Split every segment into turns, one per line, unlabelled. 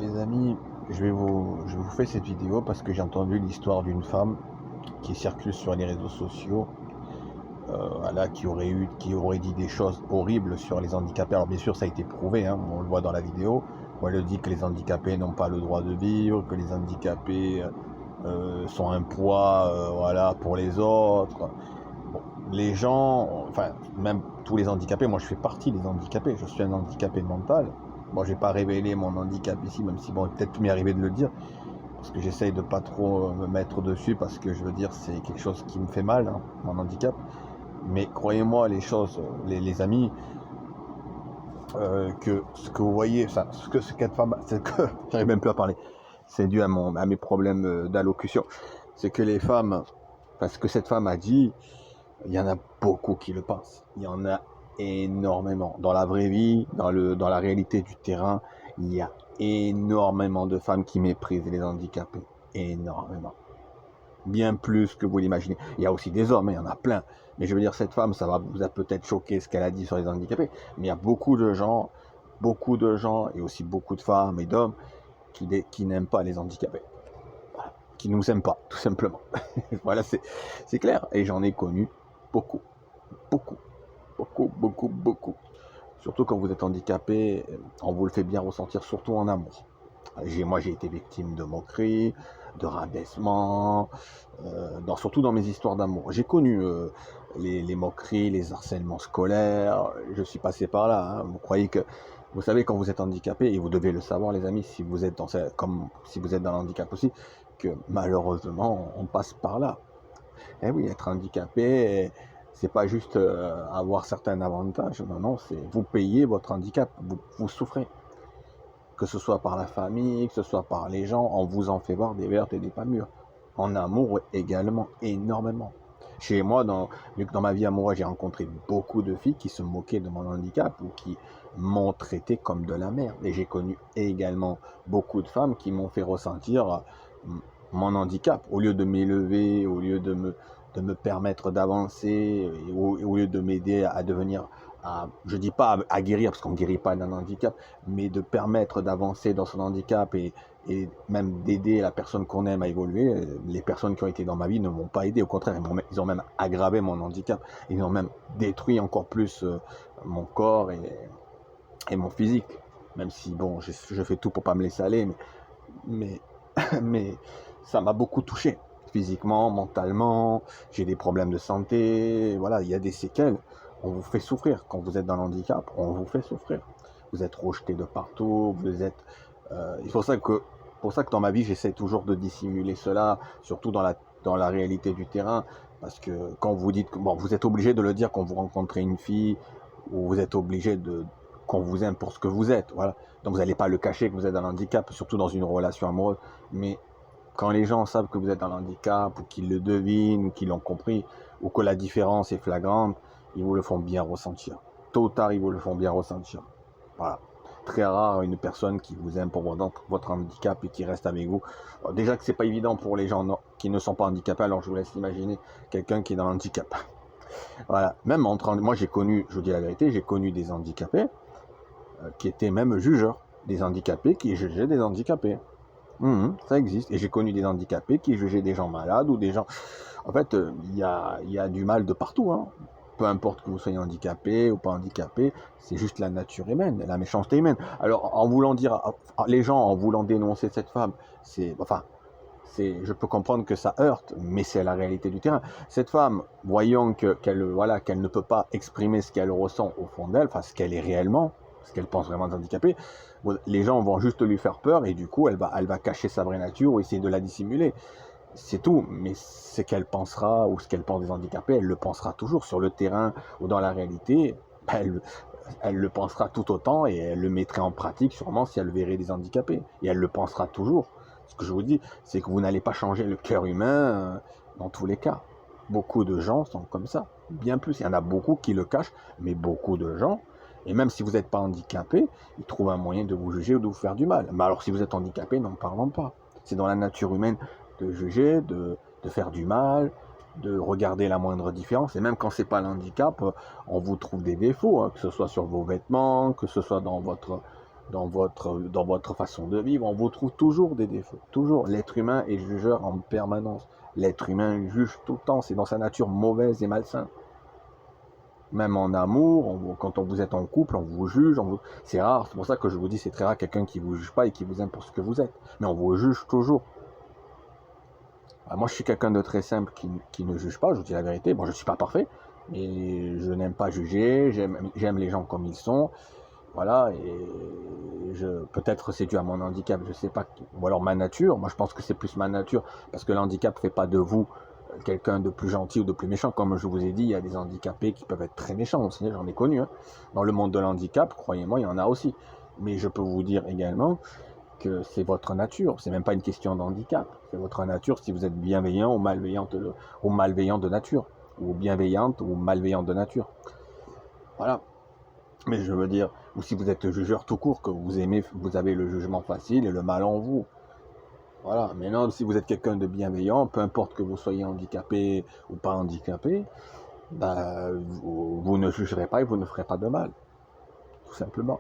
Les amis, je vous fais cette vidéo parce que j'ai entendu l'histoire d'une femme qui circule sur les réseaux sociaux, voilà, qui aurait dit des choses horribles sur les handicapés. Alors bien sûr, ça a été prouvé, hein, on le voit dans la vidéo, où elle dit que les handicapés n'ont pas le droit de vivre, que les handicapés sont un poids, voilà, pour les autres. Bon, les gens, enfin, même tous les handicapés, moi je fais partie des handicapés, je suis un handicapé mental. Bon, j'ai pas révélé mon handicap ici, même si bon, peut-être m'est arrivé de le dire, parce que j'essaye de pas trop me mettre dessus, parce que je veux dire, c'est quelque chose qui me fait mal, hein, mon handicap. Mais croyez-moi, les choses, les amis, que ce que vous voyez, enfin, ce qu'être femme, c'est que, j'arrive même plus à parler, c'est dû à mes problèmes d'allocution. C'est que les femmes, parce que cette femme a dit, il y en a beaucoup qui le pensent. Il y en a énormément. Dans la vraie vie, dans la réalité du terrain, il y a énormément de femmes qui méprisent les handicapés. Énormément. Bien plus que vous l'imaginez. Il y a aussi des hommes, hein, il y en a plein. Mais je veux dire, cette femme, ça vous a peut-être choqué ce qu'elle a dit sur les handicapés. Mais il y a beaucoup de gens, et aussi beaucoup de femmes et d'hommes qui n'aiment pas les handicapés. Voilà. Qui ne nous aiment pas, tout simplement. Voilà, c'est clair. Et j'en ai connu beaucoup, beaucoup, beaucoup. Surtout quand vous êtes handicapé, on vous le fait bien ressentir, surtout en amour. Moi, j'ai été victime de moqueries, de rabaissements, surtout dans mes histoires d'amour. J'ai connu les moqueries, les harcèlements scolaires. Je suis passé par là, hein. Vous savez, quand vous êtes handicapé, et vous devez le savoir, les amis, si vous êtes comme si vous êtes dans le handicap aussi, que malheureusement, on passe par là. Eh oui, être handicapé, c'est pas juste avoir certains avantages. Non, non, c'est vous payez votre handicap, vous souffrez. Que ce soit par la famille, que ce soit par les gens, on vous en fait voir des vertes et des pas mûres. En amour également, énormément. Chez moi, dans ma vie amoureuse, j'ai rencontré beaucoup de filles qui se moquaient de mon handicap ou qui m'ont traité comme de la merde. Et j'ai connu également beaucoup de femmes qui m'ont fait ressentir mon handicap. Au lieu de m'élever, au lieu de me permettre d'avancer, au lieu de m'aider à devenir, je dis pas à guérir, parce qu'on ne guérit pas d'un handicap, mais de permettre d'avancer dans son handicap et même d'aider la personne qu'on aime à évoluer. Les personnes qui ont été dans ma vie ne m'ont pas aidé, au contraire, ils ont même aggravé mon handicap, ils ont même détruit encore plus mon corps et mon physique, même si bon, je fais tout pour pas me laisser aller, mais, mais ça m'a beaucoup touché, physiquement, mentalement, j'ai des problèmes de santé, voilà, il y a des séquelles, on vous fait souffrir, quand vous êtes dans l'handicap, on vous fait souffrir, vous êtes rejeté de partout, c'est pour ça que dans ma vie, j'essaie toujours de dissimuler cela, surtout dans la réalité du terrain, parce que quand vous dites, bon, vous êtes obligé de le dire quand vous rencontrez une fille, ou vous êtes obligé qu'on vous aime pour ce que vous êtes, voilà. Donc vous n'allez pas le cacher que vous êtes dans l'handicap, surtout dans une relation amoureuse, mais quand les gens savent que vous êtes dans l'handicap, ou qu'ils le devinent, ou qu'ils l'ont compris, ou que la différence est flagrante, ils vous le font bien ressentir. Tôt ou tard, ils vous le font bien ressentir. Voilà. Très rare une personne qui vous aime pour votre handicap et qui reste avec vous. Alors, déjà que c'est pas évident pour les gens qui ne sont pas handicapés, alors je vous laisse imaginer quelqu'un qui est dans l'handicap. Voilà. Même moi j'ai connu, je vous dis la vérité, j'ai connu des handicapés qui étaient même jugeurs, des handicapés qui jugeaient des handicapés. Ça existe. Et j'ai connu des handicapés qui jugeaient des gens malades ou des gens... En fait, il y a du mal de partout, hein. Peu importe que vous soyez handicapé ou pas handicapé, c'est juste la nature humaine, la méchanceté humaine. Alors, en voulant dire, les gens, en voulant dénoncer cette femme, je peux comprendre que ça heurte, mais c'est la réalité du terrain. Cette femme, voyant qu'elle ne peut pas exprimer ce qu'elle ressent au fond d'elle, enfin ce qu'elle est réellement, ce qu'elle pense vraiment handicapée, les gens vont juste lui faire peur et du coup elle va cacher sa vraie nature ou essayer de la dissimuler. C'est tout, mais ce qu'elle pensera ou ce qu'elle pense des handicapés, elle le pensera toujours sur le terrain ou dans la réalité. Elle le pensera tout autant et elle le mettrait en pratique sûrement si elle verrait des handicapés. Et elle le pensera toujours. Ce que je vous dis, c'est que vous n'allez pas changer le cœur humain dans tous les cas. Beaucoup de gens sont comme ça. Bien plus, il y en a beaucoup qui le cachent, mais beaucoup de gens, et même si vous n'êtes pas handicapé, ils trouvent un moyen de vous juger ou de vous faire du mal. Mais alors si vous êtes handicapé, n'en parlons pas. C'est dans la nature humaine de juger, de faire du mal, de regarder la moindre différence. Et même quand c'est pas l'handicap, on vous trouve des défauts, hein, que ce soit sur vos vêtements, que ce soit dans dans votre façon de vivre, on vous trouve toujours des défauts. Toujours. L'être humain est jugeur en permanence. L'être humain juge tout le temps. C'est dans sa nature mauvaise et malsaine. Même en amour, quand vous êtes en couple, on vous juge. C'est rare. C'est pour ça que je vous dis, c'est très rare quelqu'un qui vous juge pas et qui vous aime pour ce que vous êtes. Mais on vous juge toujours. Moi, je suis quelqu'un de très simple qui ne juge pas. Je vous dis la vérité. Bon, je ne suis pas parfait. Mais je n'aime pas juger. J'aime les gens comme ils sont. Voilà, et peut-être c'est dû à mon handicap, je sais pas, ou alors ma nature. Moi je pense que c'est plus ma nature, parce que l'handicap fait pas de vous quelqu'un de plus gentil ou de plus méchant. Comme je vous ai dit, il y a des handicapés qui peuvent être très méchants aussi, j'en ai connu. Hein. Dans le monde de l'handicap, croyez-moi, il y en a aussi. Mais je peux vous dire également que c'est votre nature, c'est même pas une question d'handicap, c'est votre nature si vous êtes bienveillant ou malveillant de nature, ou bienveillante ou malveillante de nature. Voilà. Mais je veux dire, ou si vous êtes jugeur tout court, que vous aimez, vous avez le jugement facile et le mal en vous. Voilà. Maintenant, si vous êtes quelqu'un de bienveillant, peu importe que vous soyez handicapé ou pas handicapé, vous ne jugerez pas et vous ne ferez pas de mal. Tout simplement.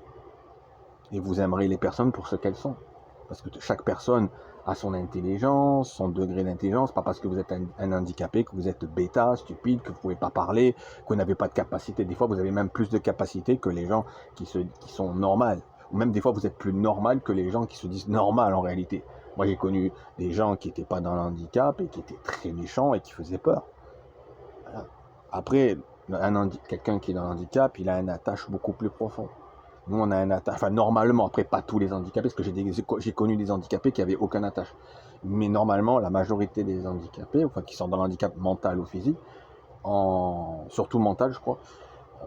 Et vous aimerez les personnes pour ce qu'elles sont. Parce que chaque personne a son intelligence, son degré d'intelligence. Pas parce que vous êtes un handicapé que vous êtes bêta, stupide, que vous ne pouvez pas parler, que vous n'avez pas de capacité. Des fois, vous avez même plus de capacité que les gens qui sont normales. Ou même des fois, vous êtes plus normal que les gens qui se disent normal en réalité. Moi, j'ai connu des gens qui n'étaient pas dans le handicap et qui étaient très méchants et qui faisaient peur. Voilà. Après, quelqu'un qui est dans le handicap, il a un attache beaucoup plus profond. Nous, on a un attache, enfin normalement, après pas tous les handicapés, parce que j'ai connu des handicapés qui avaient aucun attache. Mais normalement, la majorité des handicapés, enfin qui sont dans l'handicap mental ou physique, surtout mental, je crois,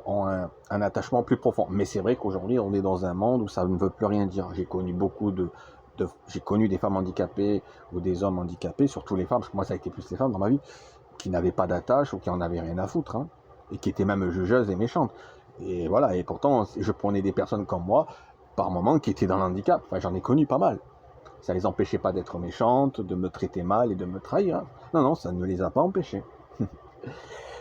ont un attachement plus profond. Mais c'est vrai qu'aujourd'hui, on est dans un monde où ça ne veut plus rien dire. J'ai connu j'ai connu des femmes handicapées ou des hommes handicapés, surtout les femmes, parce que moi ça a été plus les femmes dans ma vie, qui n'avaient pas d'attache ou qui en avaient rien à foutre, hein, et qui étaient même jugeuses et méchantes. Et voilà, et pourtant, je prenais des personnes comme moi, par moments, qui étaient dans l'handicap. Enfin, j'en ai connu pas mal. Ça les empêchait pas d'être méchantes, de me traiter mal et de me trahir. Hein. Non, non, ça ne les a pas empêchés.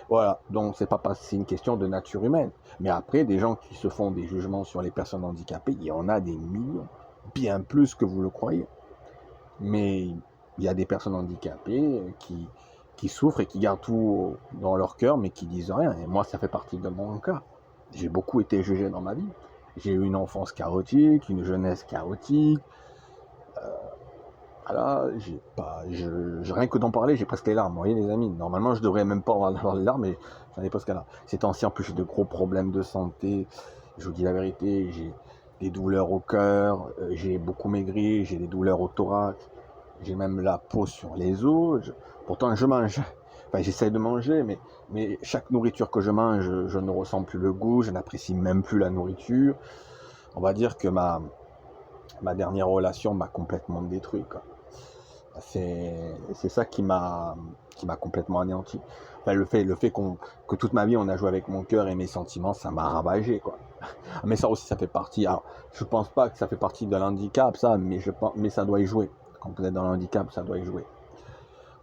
Voilà, donc c'est une question de nature humaine. Mais après, des gens qui se font des jugements sur les personnes handicapées, il y en a des millions, bien plus que vous le croyez. Mais il y a des personnes handicapées qui souffrent et qui gardent tout dans leur cœur, mais qui disent rien. Et moi, ça fait partie de mon cas. J'ai beaucoup été jugé dans ma vie. J'ai eu une enfance chaotique, une jeunesse chaotique. Voilà, rien que d'en parler, j'ai presque les larmes. Vous voyez, les amis, normalement, je devrais même pas avoir les larmes, mais j'en ai presque là. Ces temps-ci, en plus, j'ai de gros problèmes de santé. Je vous dis la vérité, j'ai des douleurs au cœur, j'ai beaucoup maigri, j'ai des douleurs au thorax, j'ai même la peau sur les os. Pourtant, je mange. Enfin, j'essaie de manger, mais chaque nourriture que je mange, je ne ressens plus le goût, je n'apprécie même plus la nourriture. On va dire que ma dernière relation m'a complètement détruit, quoi. C'est ça qui m'a complètement anéanti. Enfin, le fait que toute ma vie on a joué avec mon cœur et mes sentiments, ça m'a ravagé, quoi. Mais ça aussi, ça fait partie. Alors, je pense pas que ça fait partie de l'handicap, ça, mais ça doit y jouer. Quand vous êtes dans l'handicap, ça doit y jouer.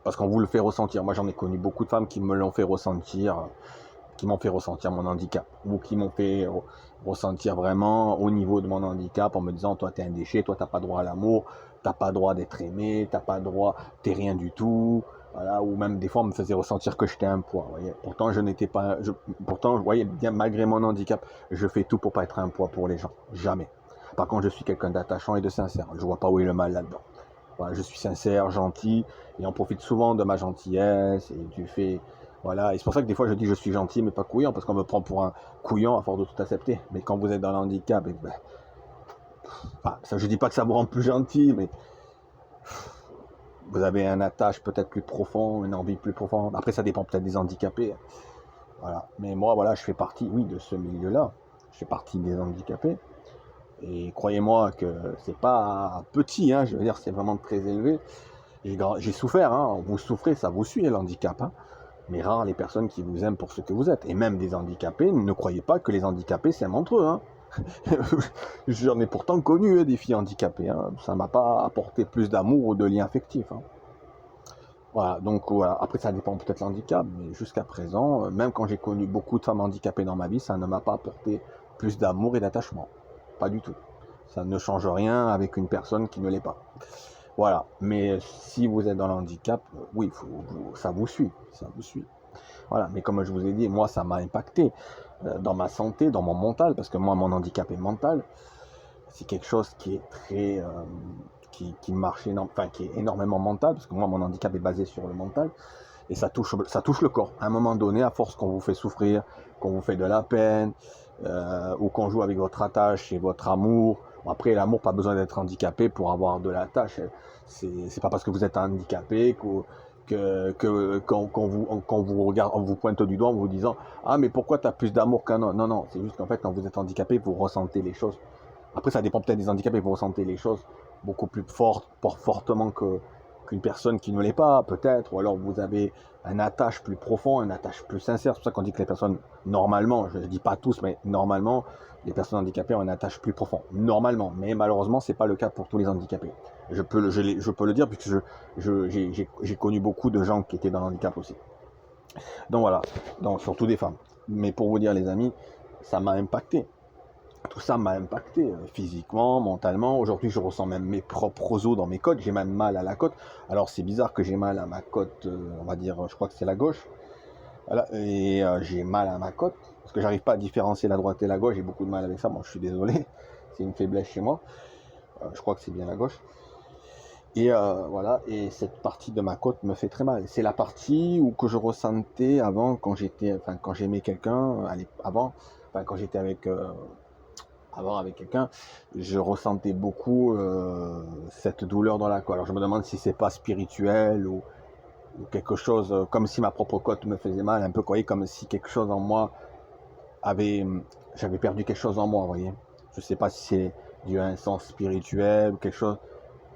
Parce qu'on vous le fait ressentir. Moi, j'en ai connu beaucoup de femmes qui me l'ont fait ressentir, qui m'ont fait ressentir mon handicap, ou qui m'ont fait ressentir vraiment au niveau de mon handicap en me disant, toi, t'es un déchet, toi, t'as pas droit à l'amour, t'as pas droit d'être aimé, t'as pas droit, t'es rien du tout. Voilà, ou même des fois on me faisait ressentir que j'étais un poids. Voyez. Pourtant pourtant, vous voyez, bien malgré mon handicap, je fais tout pour pas être un poids pour les gens. Jamais. Par contre, je suis quelqu'un d'attachant et de sincère. Je vois pas où est le mal là-dedans. Voilà, je suis sincère, gentil, et on profite souvent de ma gentillesse et du fait. Voilà, et c'est pour ça que des fois je dis je suis gentil mais pas couillant, parce qu'on me prend pour un couillon à force de tout accepter. Mais quand vous êtes dans l'handicap, ça, je dis pas que ça vous rend plus gentil, mais vous avez un attache peut-être plus profond, une envie plus profonde. Après, ça dépend peut-être des handicapés. Voilà. Mais moi, voilà, je fais partie, oui, de ce milieu-là. Je fais partie des handicapés. Et croyez-moi que c'est pas petit, hein, je veux dire, c'est vraiment très élevé. J'ai souffert, hein, vous souffrez, ça vous suit, l'handicap. Hein. Mais rares les personnes qui vous aiment pour ce que vous êtes. Et même des handicapés, ne croyez pas que les handicapés s'aiment entre eux. Hein. J'en ai pourtant connu des filles handicapées. Hein. Ça ne m'a pas apporté plus d'amour ou de lien affectif. Hein. Voilà, donc voilà. Après, ça dépend peut-être de l'handicap, mais jusqu'à présent, même quand j'ai connu beaucoup de femmes handicapées dans ma vie, ça ne m'a pas apporté plus d'amour et d'attachement. Pas du tout. Ça ne change rien avec une personne qui ne l'est pas. Voilà. Mais si vous êtes dans le handicap, oui, ça vous suit. Ça vous suit. Voilà. Mais comme je vous ai dit, moi, ça m'a impacté dans ma santé, dans mon mental, parce que moi, mon handicap est mental. C'est quelque chose qui est très, qui marche enfin, qui est énormément mental, parce que moi, mon handicap est basé sur le mental, et ça touche le corps. À un moment donné, à force qu'on vous fait souffrir, qu'on vous fait de la peine, ou qu'on joue avec votre attache et votre amour. Bon, après, l'amour, pas besoin d'être handicapé pour avoir de l'attache. C'est pas parce que vous êtes handicapé qu'on vous regarde, on vous pointe du doigt en vous disant ah mais pourquoi tu as plus d'amour qu'un autre. Non, non, c'est juste qu'en fait quand vous êtes handicapé, vous ressentez les choses. Après, ça dépend peut-être des handicapés, vous ressentez les choses beaucoup plus fortement qu'une personne qui ne l'est pas, peut-être, ou alors vous avez un attache plus profond, un attache plus sincère. C'est pour ça qu'on dit que les personnes, normalement, je ne dis pas tous, mais normalement, les personnes handicapées ont un attache plus profond. Normalement, mais malheureusement, ce n'est pas le cas pour tous les handicapés. Je peux le dire, puisque j'ai connu beaucoup de gens qui étaient dans le handicap aussi. Donc voilà, donc, surtout des femmes. Mais pour vous dire, les amis, ça m'a impacté. Tout ça m'a impacté physiquement, mentalement. Aujourd'hui, je ressens même mes propres os dans mes côtes. J'ai même mal à la côte. Alors, c'est bizarre que j'ai mal à ma côte, on va dire, je crois que c'est la gauche. Voilà. Et j'ai mal à ma côte parce que j'arrive pas à différencier la droite et la gauche. J'ai beaucoup de mal avec ça. Bon, je suis désolé. C'est une faiblesse chez moi. Je crois que c'est bien la gauche. Et voilà. Et cette partie de ma côte me fait très mal. C'est la partie où que je ressentais avant quand j'aimais quelqu'un, avant, quand j'étais avec quelqu'un, je ressentais beaucoup cette douleur dans la côte. Alors je me demande si c'est pas spirituel ou quelque chose, comme si ma propre côte me faisait mal, un peu comme si quelque chose en moi j'avais perdu quelque chose en moi, vous voyez. Je sais pas si c'est dû à un sens spirituel ou quelque chose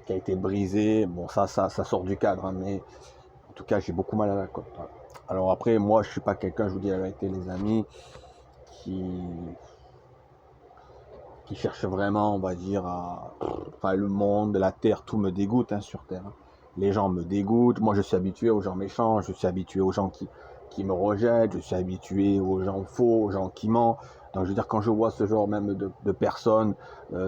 qui a été brisé. Bon, ça sort du cadre, hein, mais en tout cas, j'ai beaucoup mal à la côte. Voilà. Alors après, moi, je suis pas quelqu'un, je vous dis la vérité, les amis, qui cherche vraiment, on va dire, le monde, la terre, tout me dégoûte sur terre. Les gens me dégoûtent. Moi, je suis habitué aux gens méchants, je suis habitué aux gens qui me rejettent, je suis habitué aux gens faux, aux gens qui mentent. Donc, je veux dire, quand je vois ce genre même de personnes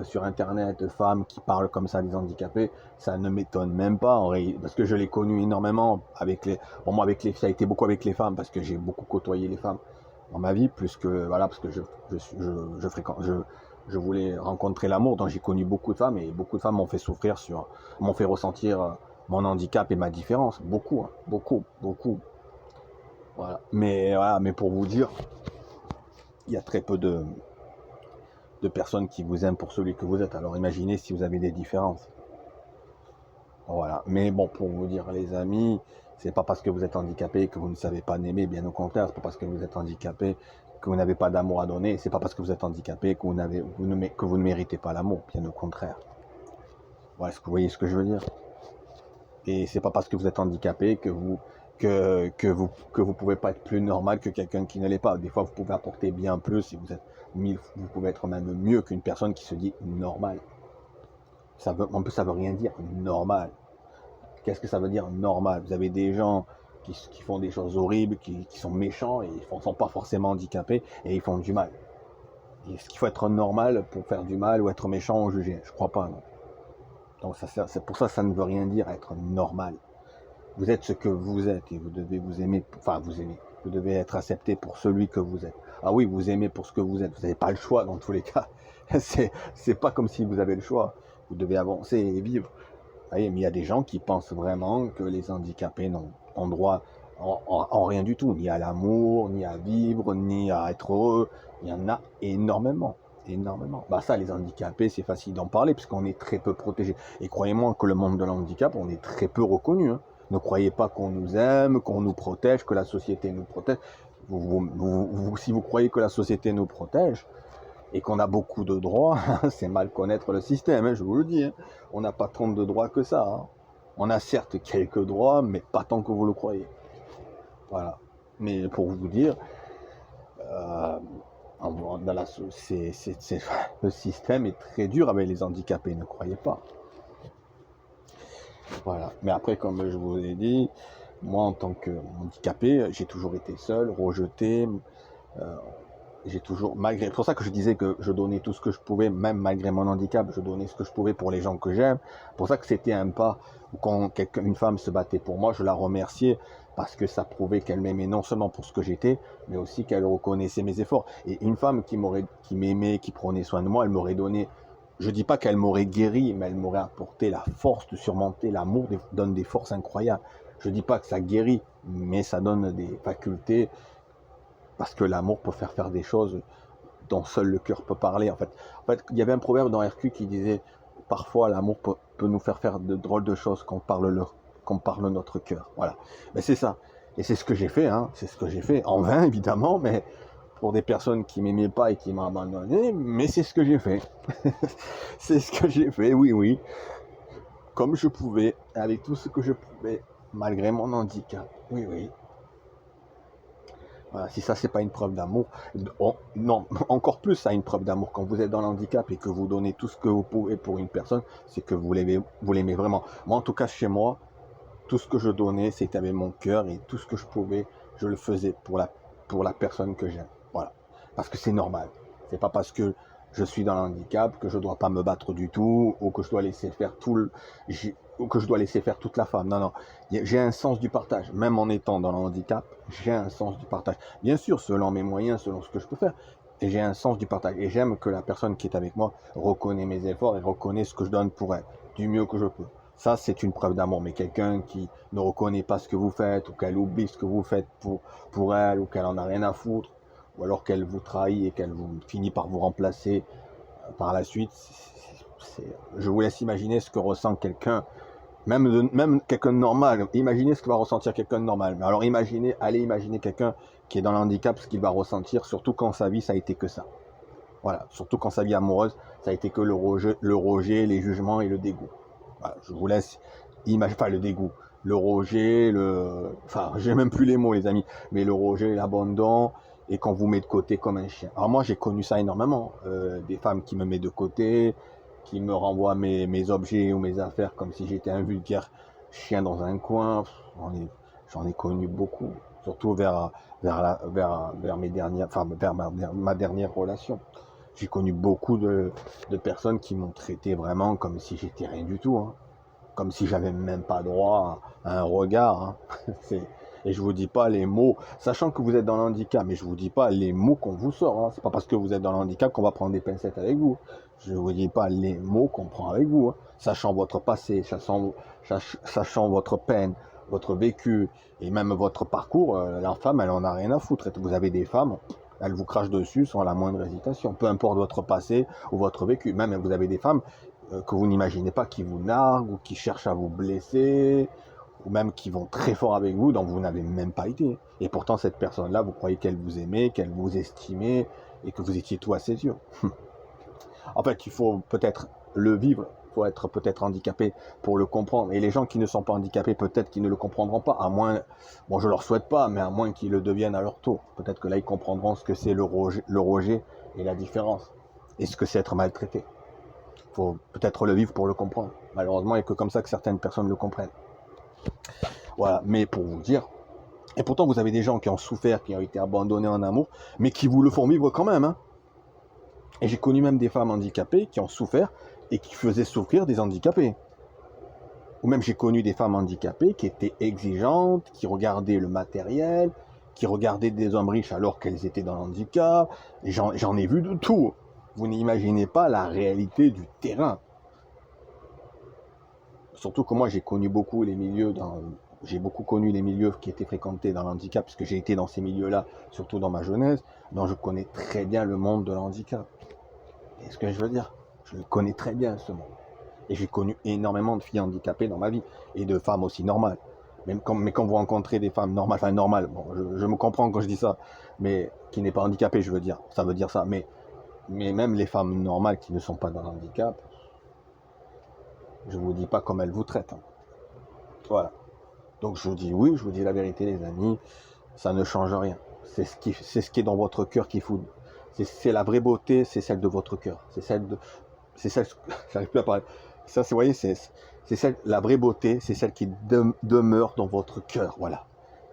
sur Internet, de femmes qui parlent comme ça des handicapés, ça ne m'étonne même pas, parce que je l'ai connu énormément moi, ça a été beaucoup avec les femmes, parce que j'ai beaucoup côtoyé les femmes dans ma vie, plus que, voilà, parce que je voulais rencontrer l'amour, donc j'ai connu beaucoup de femmes, et beaucoup de femmes m'ont fait souffrir m'ont fait ressentir mon handicap et ma différence. Beaucoup, hein, beaucoup, beaucoup. Voilà. Mais pour vous dire, il y a très peu de personnes qui vous aiment pour celui que vous êtes. Alors imaginez si vous avez des différences. Voilà. Mais bon, pour vous dire, les amis, c'est pas parce que vous êtes handicapé que vous ne savez pas aimer, bien au contraire, c'est pas parce que vous êtes handicapé que vous n'avez pas d'amour à donner, c'est pas parce que vous êtes handicapé que vous ne méritez pas l'amour, bien au contraire. Voilà, est-ce que vous voyez ce que je veux dire? Et c'est pas parce que vous êtes handicapé que vous pouvez pas être plus normal que quelqu'un qui ne l'est pas. Des fois, vous pouvez apporter bien plus, si vous êtes vous pouvez être même mieux qu'une personne qui se dit normale. En plus, ça veut rien dire normal. Qu'est-ce que ça veut dire normal? Vous avez des gens qui font des choses horribles, qui sont méchants, et ils ne sont pas forcément handicapés, et ils font du mal. Est-ce qu'il faut être normal pour faire du mal ou être méchant ou juger? Je crois pas, non. Donc c'est pour ça que ça ne veut rien dire être normal. Vous êtes ce que vous êtes, et vous devez vous aimer, vous aimer. Vous devez être accepté pour celui que vous êtes. Ah oui, vous aimez pour ce que vous êtes. Vous n'avez pas le choix dans tous les cas. C'est pas comme si vous avez le choix. Vous devez avancer et vivre. Vous voyez, mais il y a des gens qui pensent vraiment que les handicapés n'ont droit en rien du tout, ni à l'amour, ni à vivre, ni à être heureux. Il y en a énormément, énormément. Ça, les handicapés, c'est facile d'en parler puisqu'on est très peu protégés. Et croyez-moi que le monde de l'handicap, on est très peu reconnu. Ne croyez pas qu'on nous aime, qu'on nous protège, que la société nous protège. Si vous croyez que la société nous protège, et qu'on a beaucoup de droits, c'est mal connaître le système, je vous le dis. On n'a pas tant de droits que ça. On a certes quelques droits, mais pas tant que vous le croyez. Voilà. Mais pour vous dire, le système est très dur avec les handicapés, ne croyez pas. Voilà. Mais après, comme je vous ai dit, moi en tant que handicapé, j'ai toujours été seul, rejeté. J'ai toujours, malgré, c'est pour ça que je disais que je donnais tout ce que je pouvais, même malgré mon handicap, je donnais ce que je pouvais pour les gens que j'aime. C'est pour ça que c'était un pas où quand une femme se battait pour moi, je la remerciais parce que ça prouvait qu'elle m'aimait non seulement pour ce que j'étais, mais aussi qu'elle reconnaissait mes efforts. Et une femme qui m'aimait, qui prenait soin de moi, elle m'aurait donné, je dis pas qu'elle m'aurait guéri, mais elle m'aurait apporté la force de surmonter. L'amour donne des forces incroyables. Je dis pas que ça guérit, mais ça donne des facultés parce que l'amour peut faire des choses dont seul le cœur peut parler. En fait, il y avait un proverbe dans RQ qui disait parfois l'amour peut nous faire de drôles de choses qu'on parle notre cœur. Voilà. Mais c'est ça. Et c'est ce que j'ai fait, hein. C'est ce que j'ai fait. En vain, évidemment, mais pour des personnes qui m'aimaient pas et qui m'ont abandonné, mais c'est ce que j'ai fait. C'est ce que j'ai fait, oui, oui. Comme je pouvais, avec tout ce que je pouvais, malgré mon handicap. Oui, oui. Voilà, si ça, c'est pas une preuve d'amour, non, encore plus, ça, une preuve d'amour. Quand vous êtes dans l'handicap et que vous donnez tout ce que vous pouvez pour une personne, c'est que vous l'aimez vraiment. Moi, en tout cas, chez moi, tout ce que je donnais, c'était avec mon cœur et tout ce que je pouvais, je le faisais pour la personne que j'aime. Voilà. Parce que c'est normal. C'est pas parce que je suis dans l'handicap que je dois pas me battre du tout ou que je dois laisser faire ou que je dois laisser faire toute la femme. Non, non. J'ai un sens du partage. Même en étant dans le handicap, j'ai un sens du partage. Bien sûr, selon mes moyens, selon ce que je peux faire. Et j'ai un sens du partage. Et j'aime que la personne qui est avec moi reconnaît mes efforts et reconnaît ce que je donne pour elle, du mieux que je peux. Ça, c'est une preuve d'amour. Mais quelqu'un qui ne reconnaît pas ce que vous faites, ou qu'elle oublie ce que vous faites pour elle, ou qu'elle en a rien à foutre, ou alors qu'elle vous trahit et qu'elle finit par vous remplacer par la suite, je vous laisse imaginer ce que ressent quelqu'un, même quelqu'un de normal. Imaginez ce que va ressentir quelqu'un de normal. Mais alors allez imaginer quelqu'un qui est dans le handicap, ce qu'il va ressentir, surtout quand sa vie, ça a été que ça. Voilà, surtout quand sa vie amoureuse, ça a été que le rejet, les jugements et le dégoût. Voilà, je vous laisse imaginer, enfin le dégoût, le rejet, enfin j'ai même plus les mots les amis, mais le rejet, l'abandon, et qu'on vous met de côté comme un chien. Alors moi j'ai connu ça énormément, des femmes qui me mettent de côté, qui me renvoient mes objets ou mes affaires comme si j'étais un vulgaire chien dans un coin. J'en ai connu beaucoup, surtout vers mes dernières, enfin vers ma dernière relation. J'ai connu beaucoup de personnes qui m'ont traité vraiment comme si j'étais rien du tout, hein. Comme si j'avais même pas droit à un regard, hein. Et je vous dis pas les mots, sachant que vous êtes dans le handicap, mais je vous dis pas les mots qu'on vous sort, hein. C'est pas parce que vous êtes dans le handicap qu'on va prendre des pincettes avec vous. Je vous dis pas les mots qu'on prend avec vous, hein. Sachant votre passé, sachant votre peine, votre vécu et même votre parcours, la femme, elle en a rien à foutre. Vous avez des femmes, elles vous crachent dessus sans la moindre hésitation, peu importe votre passé ou votre vécu. Même vous avez des femmes que vous n'imaginez pas, qui vous narguent ou qui cherchent à vous blesser, ou même qui vont très fort avec vous, dont vous n'avez même pas été. Et pourtant, cette personne-là, vous croyez qu'elle vous aimait, qu'elle vous estimait, et que vous étiez tout à ses yeux. En fait, il faut peut-être le vivre, il faut être peut-être handicapé pour le comprendre. Et les gens qui ne sont pas handicapés, peut-être qu'ils ne le comprendront pas, à moins, bon, je leur souhaite pas, mais à moins qu'ils le deviennent à leur tour. Peut-être que là, ils comprendront ce que c'est le rejet et la différence, et ce que c'est être maltraité. Il faut peut-être le vivre pour le comprendre. Malheureusement, il n'y a que comme ça que certaines personnes le comprennent. Voilà, mais pour vous dire, et pourtant vous avez des gens qui ont souffert, qui ont été abandonnés en amour, mais qui vous le font vivre quand même, hein. Et j'ai connu même des femmes handicapées qui ont souffert et qui faisaient souffrir des handicapés. Ou même j'ai connu des femmes handicapées qui étaient exigeantes, qui regardaient le matériel, qui regardaient des hommes riches alors qu'elles étaient dans le handicap. J'en ai vu de tout. Vous n'imaginez pas la réalité du terrain. Surtout que moi j'ai connu beaucoup les milieux j'ai beaucoup connu les milieux qui étaient fréquentés dans l'handicap, puisque j'ai été dans ces milieux-là, surtout dans ma jeunesse, donc je connais très bien le monde de l'handicap. Et ce que je veux dire, je le connais très bien ce monde. Et j'ai connu énormément de filles handicapées dans ma vie, et de femmes aussi normales. Mais quand vous rencontrez des femmes normales, enfin normales, bon, je me comprends quand je dis ça, mais qui n'est pas handicapée, je veux dire, ça veut dire ça. Mais même les femmes normales qui ne sont pas dans le handicap, je ne vous dis pas comme elles vous traitent, hein. Voilà. Donc je vous dis oui, je vous dis la vérité les amis, ça ne change rien. C'est ce qui est dans votre cœur qui fout. C'est la vraie beauté, c'est celle de votre cœur. J'arrive plus à parler. Ça, vous voyez, la vraie beauté, c'est celle qui demeure dans votre cœur, voilà.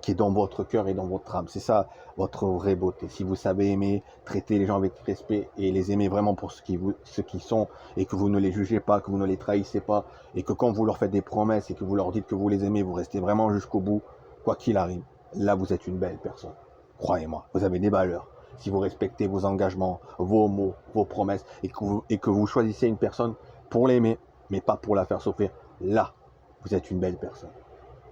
qui est dans votre cœur et dans votre âme. C'est ça votre vraie beauté. Si vous savez aimer, traiter les gens avec respect et les aimer vraiment pour ce qu'ils sont, et que vous ne les jugez pas, que vous ne les trahissez pas, et que quand vous leur faites des promesses et que vous leur dites que vous les aimez, vous restez vraiment jusqu'au bout, quoi qu'il arrive, là vous êtes une belle personne. Croyez-moi, vous avez des valeurs. Si vous respectez vos engagements, vos mots, vos promesses, et que vous choisissez une personne pour l'aimer, mais pas pour la faire souffrir, là, vous êtes une belle personne.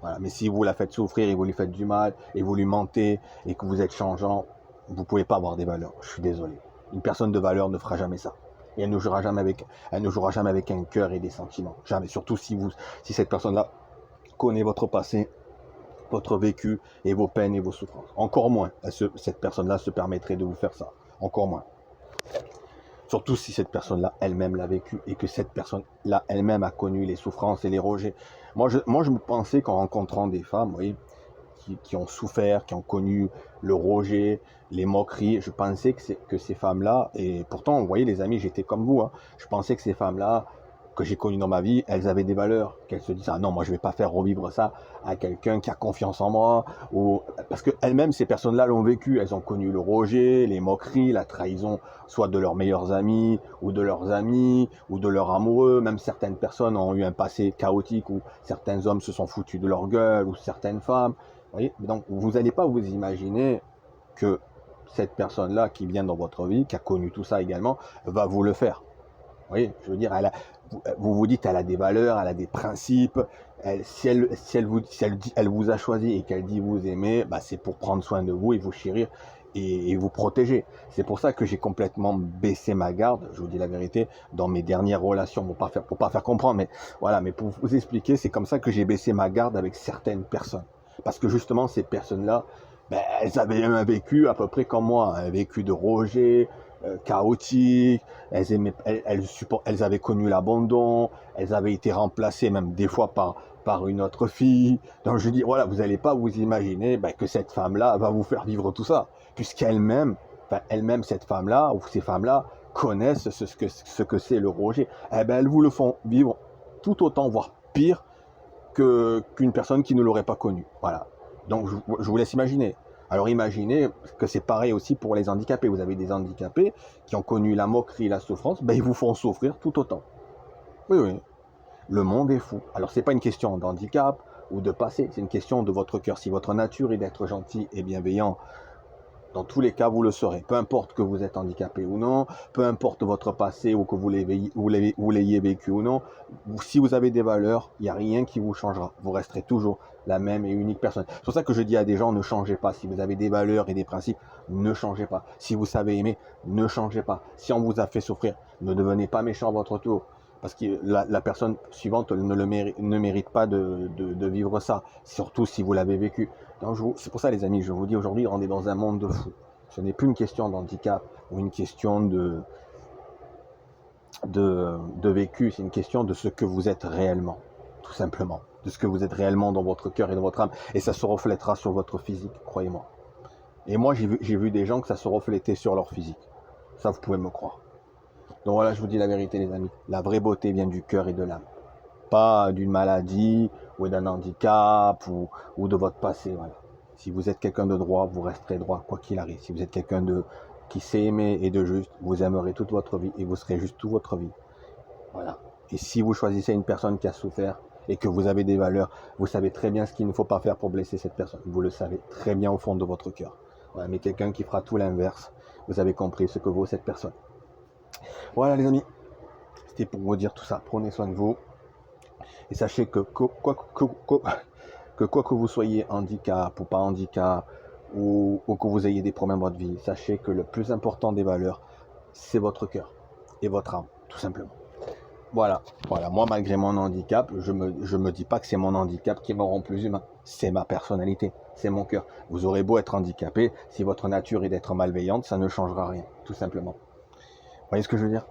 Voilà. Mais si vous la faites souffrir et vous lui faites du mal, et vous lui mentez, et que vous êtes changeant, vous ne pouvez pas avoir des valeurs. Je suis désolé. Une personne de valeur ne fera jamais ça. Et elle ne jouera jamais avec un cœur et des sentiments. Jamais. Surtout si cette personne-là connaît votre passé, votre vécu et vos peines et vos souffrances. Encore moins, cette personne-là se permettrait de vous faire ça. Encore moins. Surtout si cette personne-là elle-même l'a vécu et que cette personne-là elle-même a connu les souffrances et les rejets. Moi, je me pensais qu'en rencontrant des femmes, vous voyez, qui ont souffert, qui ont connu le rejet, les moqueries, je pensais que ces femmes-là, et pourtant, vous voyez les amis, j'étais comme vous, hein, je pensais que ces femmes-là, que j'ai connues dans ma vie, elles avaient des valeurs, qu'elles se disent, ah non, moi je vais pas faire revivre ça à quelqu'un qui a confiance en moi, parce qu'elles-mêmes, ces personnes-là l'ont vécu, elles ont connu le rejet, les moqueries, la trahison, soit de leurs meilleurs amis, ou de leurs amis, ou de leurs amoureux, même certaines personnes ont eu un passé chaotique, où certains hommes se sont foutus de leur gueule, ou certaines femmes, vous voyez, donc vous n'allez pas vous imaginer que cette personne-là qui vient dans votre vie, qui a connu tout ça également, va vous le faire. Vous voyez, je veux dire, vous vous dites, elle a des valeurs, elle a des principes. Si elle vous a choisi et qu'elle dit vous aimer, bah, c'est pour prendre soin de vous et vous chérir et vous protéger. C'est pour ça que j'ai complètement baissé ma garde, je vous dis la vérité, dans mes dernières relations, pour pas faire comprendre, mais voilà, mais pour vous expliquer, c'est comme ça que j'ai baissé ma garde avec certaines personnes. Parce que justement, ces personnes-là, ben, elles avaient un vécu à peu près comme moi, un vécu de rejet, chaotique, elles avaient connu l'abandon, elles avaient été remplacées même des fois par une autre fille. Donc je dis, voilà, vous n'allez pas vous imaginer que cette femme-là va vous faire vivre tout ça, puisqu'elle-même, cette femme-là, ou ces femmes-là, connaissent ce que c'est le rejet. Eh ben, elles vous le font vivre tout autant, voire pire, qu'une personne qui ne l'aurait pas connu. Voilà. Donc je vous laisse imaginer. Alors imaginez que c'est pareil aussi pour les handicapés. Vous avez des handicapés qui ont connu la moquerie, la souffrance, ben ils vous font souffrir tout autant. Oui, oui. Le monde est fou. Alors c'est pas une question d'handicap ou de passé, c'est une question de votre cœur. Si votre nature est d'être gentil et bienveillant, dans tous les cas, vous le serez. Peu importe que vous êtes handicapé ou non, peu importe votre passé ou que vous l'ayez vécu ou non, si vous avez des valeurs, il n'y a rien qui vous changera. Vous resterez toujours la même et unique personne. C'est pour ça que je dis à des gens, ne changez pas. Si vous avez des valeurs et des principes, ne changez pas. Si vous savez aimer, ne changez pas. Si on vous a fait souffrir, ne devenez pas méchant à votre tour. Parce que la personne suivante ne mérite pas de vivre ça, surtout si vous l'avez vécu. C'est pour ça les amis, je vous dis aujourd'hui, on est dans un monde de fous. Ce n'est plus une question d'handicap ou une question de vécu, c'est une question de ce que vous êtes réellement, tout simplement. De ce que vous êtes réellement dans votre cœur et dans votre âme. Et ça se reflètera sur votre physique, croyez-moi. Et moi, j'ai vu des gens que ça se reflétait sur leur physique. Ça, vous pouvez me croire. Donc voilà, je vous dis la vérité les amis, la vraie beauté vient du cœur et de l'âme, pas d'une maladie ou d'un handicap ou de votre passé. Voilà. Si vous êtes quelqu'un de droit, vous resterez droit quoi qu'il arrive. Si vous êtes quelqu'un qui sait aimer et de juste, vous aimerez toute votre vie et vous serez juste toute votre vie. Voilà. Et si vous choisissez une personne qui a souffert et que vous avez des valeurs, vous savez très bien ce qu'il ne faut pas faire pour blesser cette personne. Vous le savez très bien au fond de votre cœur. Voilà. Mais quelqu'un qui fera tout l'inverse, vous avez compris ce que vaut cette personne. Voilà les amis, c'était pour vous dire tout ça. Prenez soin de vous et sachez que quoi que vous soyez handicap ou pas handicap ou que vous ayez des problèmes dans votre vie, sachez que le plus important des valeurs, c'est votre cœur et votre âme, tout simplement. Voilà. Moi, malgré mon handicap, je me dis pas que c'est mon handicap qui me rend plus humain. C'est ma personnalité, c'est mon cœur. Vous aurez beau être handicapé, si votre nature est d'être malveillante, ça ne changera rien, tout simplement. Vous voyez ce que je veux dire?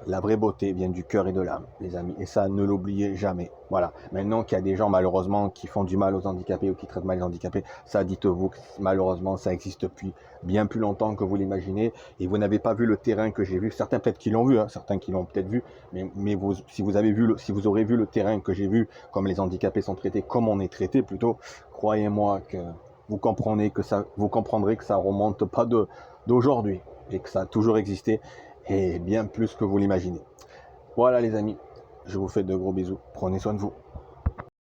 La vraie beauté vient du cœur et de l'âme, les amis. Et ça, ne l'oubliez jamais. Voilà. Maintenant qu'il y a des gens, malheureusement, qui font du mal aux handicapés ou qui traitent mal les handicapés, ça, dites-vous que malheureusement, ça existe depuis bien plus longtemps que vous l'imaginez. Et vous n'avez pas vu le terrain que j'ai vu. Certains peut-être qui l'ont vu, hein, certains qui l'ont peut-être vu. Mais si vous aurez vu le terrain que j'ai vu, comme les handicapés sont traités, comme on est traité plutôt, croyez-moi que vous comprendrez que ça remonte pas d'aujourd'hui et que ça a toujours existé et bien plus que vous l'imaginez. Voilà les amis, je vous fais de gros bisous, prenez soin de vous.